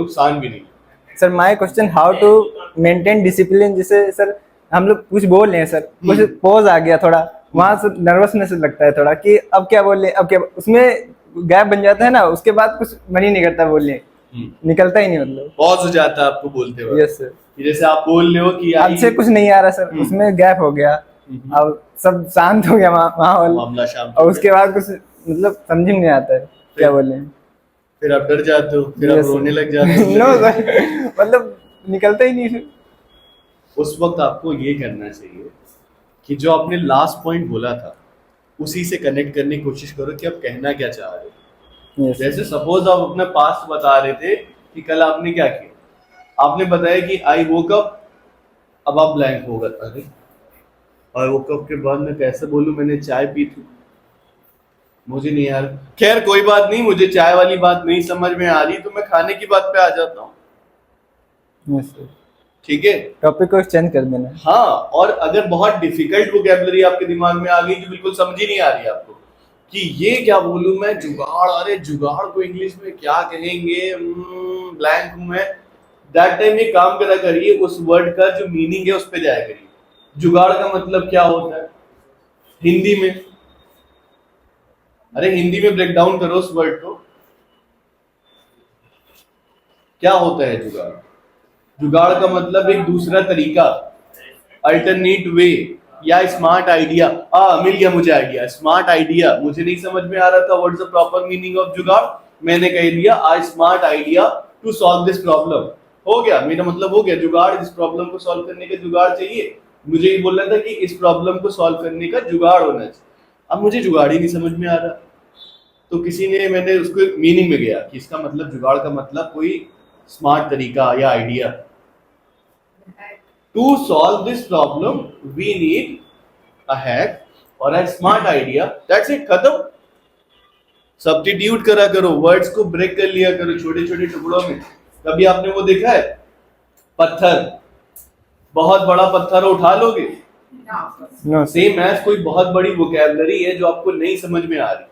नुकसान भी नहीं। Sir my question, how to maintain discipline? जैसे सर हम लोग कुछ बोल रहे हैं सर, कुछ पॉज आ गया थोड़ा, वहां से नर्वसनेस लगता है थोड़ा कि अब क्या बोल रहे हैं, अब क्या, उसमें गैप बन जाता है ना, उसके बाद कुछ मन ही नहीं करता बोलने, निकलता ही नहीं, मतलब पॉज हो जाता है आपको बोलते वक्त। Yes sir. जैसे आप बोल रहे हो कि अब से कुछ नहीं आ रहा सर, उसमें गैप हो गया, अब सब शांत हो गया माहौल, मामला शांत और उसके बाद कुछ मतलब समझ में नहीं आता है क्या बोले हैं। फिर आप डर जाते हो, फिर आप रोने लग जाते हो। नो सर, मतलब निकलता ही नहीं फिर। उस वक्त आपको ये करना चाहिए कि जो आपने लास्ट पॉइंट बोला था उसी से कनेक्ट करने की कोशिश करो कि आप कहना क्या चाह रहे हो। Yes, जैसे सपोज आप अपना पास्ट बता रहे थे कि कल आपने क्या किया, आपने बताया कि आई वोक अप, अब आप ब्लैंक हो गए, अरे आई वोक अप के बाद मैं कैसे बोलूं मैंने चाय पी थी, मुझे नहीं यार, खैर कोई बात नहीं, मुझे चाय वाली बात नहीं समझ में आ रही तो मैं खाने की बात पे आ जाता हूँ। yes, sir. ठीक है, टॉपिक को चेंज कर देना। हाँ, और अगर बहुत डिफिकल्ट वोकैबुलरी आपके दिमाग में आ गई जो बिल्कुल समझ ही नहीं आ रही आपको कि ये क्या बोलूं मैं, जुगाड़, अरे जुगाड़ को इंग्लिश में क्या कहेंगे, ब्लैंक हूं मैं, दैट टाइम ये काम करा करिए, उस वर्ड का जो मीनिंग है उस पे जाया करिए। जुगाड़ का मतलब क्या होता है हिंदी में, अरे हिंदी में ब्रेक डाउन करो उस वर्ड को, क्या होता है जुगाड़? जुगाड़ का मतलब एक दूसरा तरीका, अल्टरनेट वे या स्मार्ट आइडिया। मिल गया मुझे आइडिया, स्मार्ट आइडिया। मुझे नहीं समझ में आ रहा था what is the proper meaning of jugaad, मैंने कह दिया a smart idea to solve this problem, हो गया, मेरा मतलब हो गया जुगाड़, इस प्रॉब्लम को सॉल्व करने का जुगाड़ चाहिए, मुझे ये बोलना था कि इस प्रॉब्लम को सॉल्व करने का जुगाड़ होना चाहिए। अब मुझे जुगाड़ ही नहीं समझ में आ रहा, तो किसी ने, मैंने उसको मीनिंग में गया कि इसका मतलब जुगाड़ का मतलब कोई स्मार्ट तरीका या idea, to solve this problem we need a hack or a smart idea, that's it, खत्म। सब्स्टिट्यूट करा करो, वर्ड्स को ब्रेक कर लिया करो छोटे छोटे टुकड़ों में। कभी आपने वो देखा है पत्थर, बहुत बड़ा पत्थर उठा लोगे, सेम एज कोई बहुत बड़ी वोकैबुलरी है जो आपको नहीं समझ में आ रही,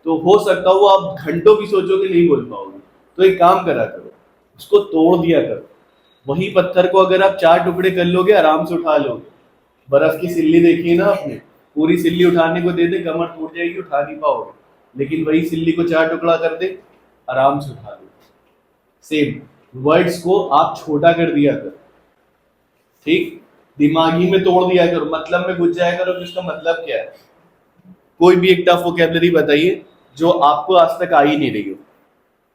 तो हो सकता हो आप घंटों भी सोचोगे नहीं बोल पाओगे, तो एक काम करा करो, उसको तोड़ दिया करो। वही पत्थर को अगर आप 4 टुकड़े कर लोगे आराम से उठा लोगे। बर्फ की सिल्ली देखी है ना आपने, पूरी सिल्ली उठाने को दे दे कमर टूट जाएगी, उठा नहीं पाओगे, लेकिन वही सिल्ली को 4 टुकड़ा कर दे आराम से उठा लोगे। सेम वर्ड्स को आप छोटा कर दिया करो, ठीक, दिमागी में तोड़ दिया करो, मतलब में घुस जाया करो कि इसका मतलब क्या है। कोई भी एक टफ वोकैबुलरी बताइए जो आपको आज तक आ ही नहीं रही हो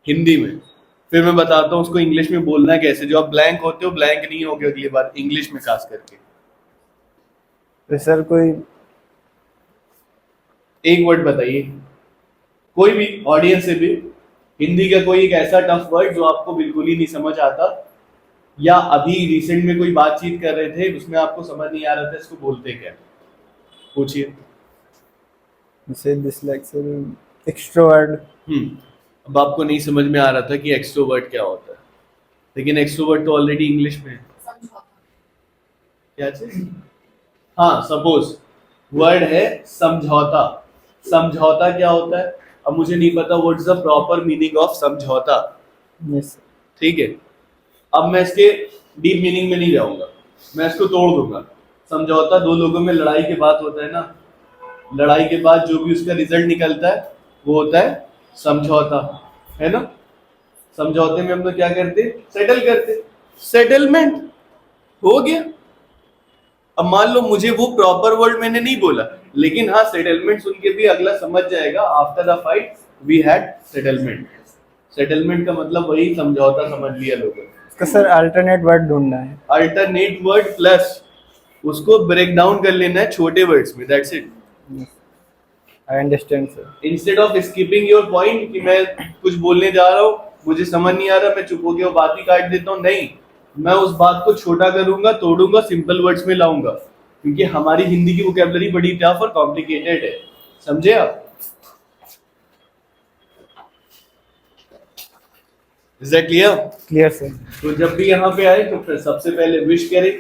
हिंदी में, फिर मैं बताता हूँ उसको इंग्लिश में बोलना कैसे, जो आप ब्लैंक होते हो ब्लैंक नहीं होगे अगली बार इंग्लिश में खास करके। तो सर कोई एक वर्ड बताइए, कोई भी ऑडियंस से भी, हिंदी का कोई एक ऐसा टफ वर्ड जो आपको बिल्कुल ही नहीं समझ आता, या अभी रिसेंट में कोई बातचीत कर रहे थे उसमें आपको समझ नहीं आ रहा था इसको बोलते क्या, पूछिए। एक्सट्रोवर्ट। अब आपको नहीं समझ में आ रहा था कि एक्सट्रोवर्ट क्या होता है, लेकिन एक्सट्रोवर्ट तो ऑलरेडी इंग्लिश में है, क्या चीज? हाँ, सपोज वर्ड है समझौता, समझौता क्या होता है? अब मुझे नहीं पता what is the proper meaning of समझौता, ठीक है, अब मैं इसके डीप मीनिंग में नहीं जाऊंगा, मैं इसको तोड़ दूंगा। समझौता दो लोगों में लड़ाई के बाद होता है ना, लड़ाई के बाद जो भी उसका रिजल्ट निकलता है वो होता है समझौता, है ना। समझौते में हम लोग क्या करते, सेटल करते, सेटलमेंट हो गया। अब मान लो मुझे वो प्रॉपर वर्ड मैंने नहीं बोला, लेकिन हाँ सेटलमेंट सुन के भी अगला समझ जाएगा, after the fight we had settlement. Settlement का मतलब वही समझौता समझ लिया लोगों ने। इसका सर अल्टरनेट वर्ड ढूंढना है, अल्टरनेट वर्ड प्लस उसको ब्रेक डाउन कर लेना है छोटे वर्ड्स में, that's it. I understand sir. Instead of skipping your point कि मैं कुछ बोलने जा रहा हूँ मुझे समझ नहीं आ रहा, मैं चुप हो गया बात ही काट देता हूँ, नहीं, मैं उस बात को छोटा करूंगा, तोड़ूंगा, सिंपल वर्ड्स में लाऊंगा, क्योंकि हमारी हिंदी की वोकैबुलरी बड़ी टफ और कॉम्प्लिकेटेड है, समझे आप? Is that clear? Clear sir. तो जब भी यहाँ पे आए तो फिर सबसे पहले विश करें,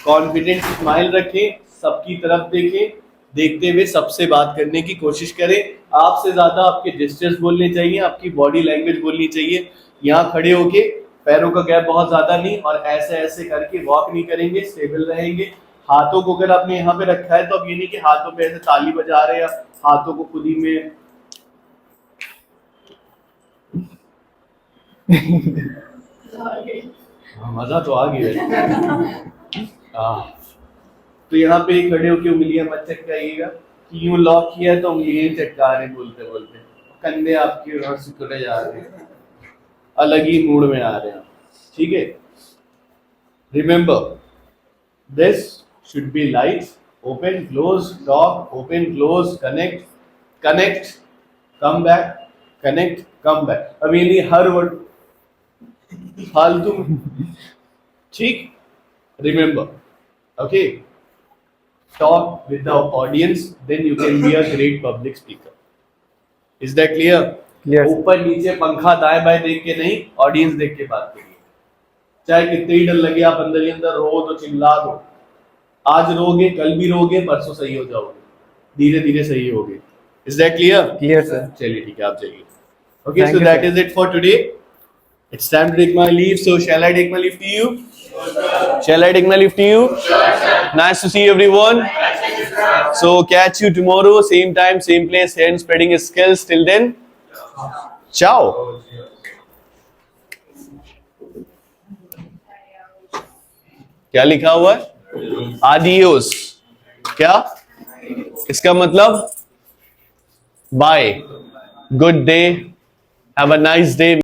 कॉन्फिडेंट स्माइल रखें, सबकी तरफ देखें, देखते हुए सबसे बात करने की कोशिश करें। आपसे ज्यादा आपके जेस्चर्स बोलने चाहिए, आपकी बॉडी लैंग्वेज बोलनी चाहिए। यहाँ खड़े होके पैरों का गैप बहुत ज्यादा नहीं, और ऐसे ऐसे करके वॉक नहीं करेंगे, स्टेबल रहेंगे। हाथों को अगर आपने यहाँ पे रखा है तो अब ये नहीं कि हाथों पे ऐसे ताली बजा रहे हैं, हाथों को खुद ही में मजा तो आ गया। हाँ, तो यहाँ पे खड़े होके उंगलियां मत चटकाइएगा कि यूं लॉक किया है तो उंगलियां चटका रहे बोलते बोलते, कंधे आपके और सिकुड़े जा रहे हैं, अलग ही मूड में आ रहे हैं, ठीक है। Remember this should be light, open close, talk, open close, connect, connect, come back, connect, come back. अब ये नहीं हर वर्ड फालतू में, ठीक। Remember, okay, talk with the audience, then you can be a great public speaker. Is that clear? Clear. ऊपर नीचे पंखा दाएं बाएं देख के नहीं, ऑडियंस देख के बात करिए। चाहे कितने ही डर लगे, आप अंदर ही अंदर रो तो चिल्ला दो। आज रोगे, कल भी रोगे, परसों सही हो जाओगे, धीरे धीरे सही होगे। Is that clear? Clear, sir. चलिए ठीक है, आप जाइए। Okay, Thank so you, that sir. is it for today. It's time to take my leave. So shall I take my leave to you? Shall I take my leave to you? Nice to see everyone. So catch you tomorrow, same time, same place, and spreading his skills. Till then, ciao. क्या लिखा हुआ है? Adios. क्या? इसका मतलब bye, good day, have a nice day.